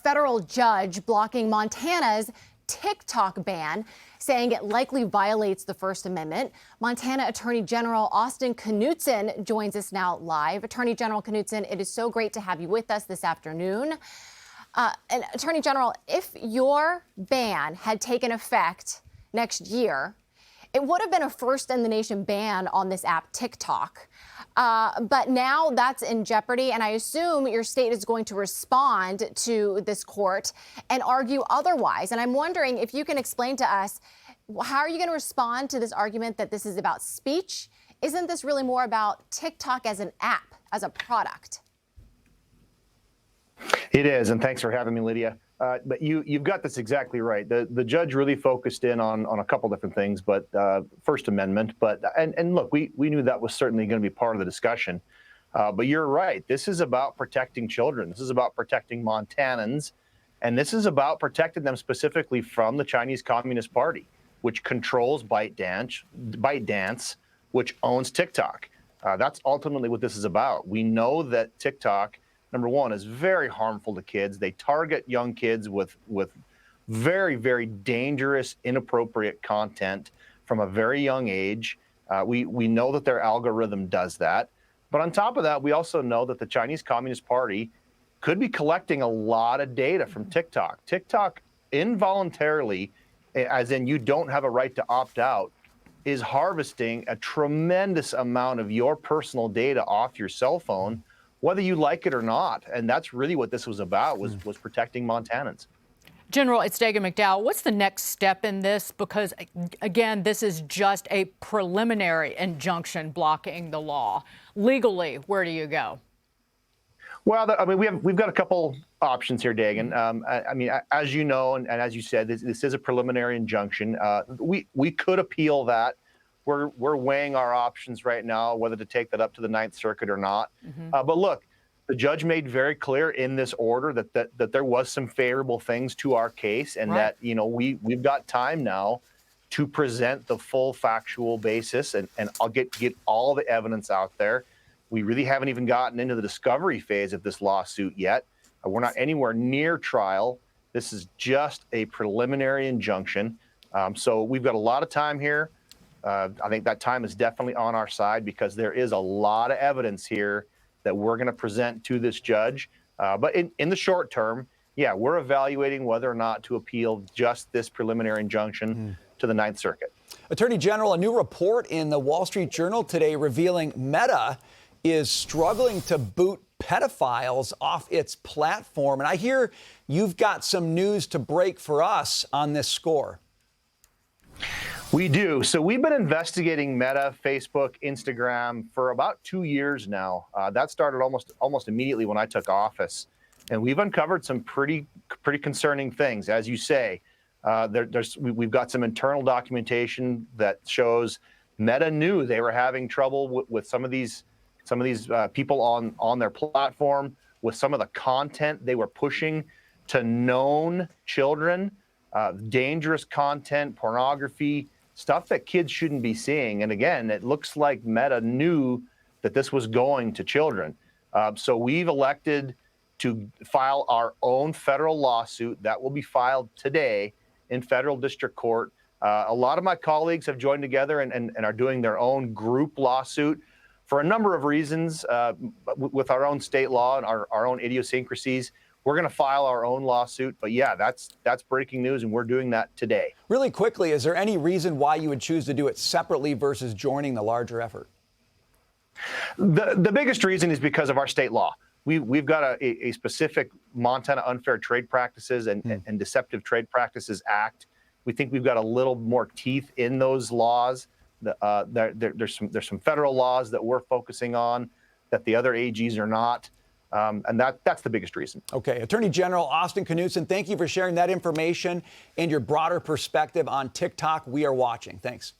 federal judge blocking Montana's TikTok ban, saying it likely violates the First Amendment. Montana Attorney General Austin Knudsen joins us now live. Attorney General Knudsen, it is so great to have you with us this afternoon. And Attorney General, if your ban had taken effect next year, it would have been a first-in-the-nation ban on this app, TikTok. But now that's in jeopardy, and I assume your state is going to respond to this court and argue otherwise. And I'm wondering if you can explain to us, how are you going to respond to this argument that this is about speech? Isn't this really more about TikTok as an app, as a product? It is, and thanks for having me, Lydia. But you've got this exactly right. The judge really focused in on a couple different things, but First Amendment. And look, we knew that was certainly going to be part of the discussion. But you're right. This is about protecting children. This is about protecting Montanans, and this is about protecting them specifically from the Chinese Communist Party, which controls ByteDance, which owns TikTok. That's ultimately what this is about. We know that TikTok, number one, is very harmful to kids. They target young kids with very, very dangerous, inappropriate content from a very young age. We know that their algorithm does that. But on top of that, we also know that the Chinese Communist Party could be collecting a lot of data from TikTok. TikTok involuntarily, as in you don't have a right to opt out, is harvesting a tremendous amount of your personal data off your cell phone, whether you like it or not. And that's really what this was about, was protecting Montanans. General, it's Dagan McDowell. What's the next step in this? Because, again, this is just a preliminary injunction blocking the law. Legally, where do you go? Well, I mean, we've got a couple options here, Dagan. I mean, as you know, and as you said, this is a preliminary injunction. We could appeal that. We're weighing our options right now, whether to take that up to the Ninth Circuit or not. But look, the judge made very clear in this order that there was some favorable things to our case, and that, you know, we've got time now to present the full factual basis, and I'll get all the evidence out there. We really haven't even gotten into the discovery phase of this lawsuit yet. We're not anywhere near trial. This is just a preliminary injunction. So we've got a lot of time here. I think that time is definitely on our side, because there is a lot of evidence here that we're going to present to this judge. But in the short term, yeah, we're evaluating whether or not to appeal just this preliminary injunction to the Ninth Circuit. Attorney General, a new report in the Wall Street Journal today revealing Meta is struggling to boot pedophiles off its platform. And I hear you've got some news to break for us on this score. We do. So we've been investigating Meta, Facebook, Instagram for about 2 years now. That started almost immediately when I took office, and we've uncovered some pretty concerning things. As you say, we've got some internal documentation that shows Meta knew they were having trouble with some of these people on their platform, with some of the content they were pushing to known children, dangerous content, pornography, stuff that kids shouldn't be seeing. And again, it looks like Meta knew that this was going to children. So we've elected to file our own federal lawsuit that will be filed today in federal district court. A lot of my colleagues have joined together and are doing their own group lawsuit for a number of reasons. With our own state law and our own idiosyncrasies, we're going to file our own lawsuit. But yeah, that's breaking news, and we're doing that today. Really quickly, is there any reason why you would choose to do it separately versus joining the larger effort? The biggest reason is because of our state law. We've got a specific Montana Unfair Trade Practices and Deceptive Trade Practices Act. We think we've got a little more teeth in those laws. There's some federal laws that we're focusing on that the other AGs are not. And that's the biggest reason. Okay. Attorney General Austin Knudsen, thank you for sharing that information and your broader perspective on TikTok. We are watching. Thanks.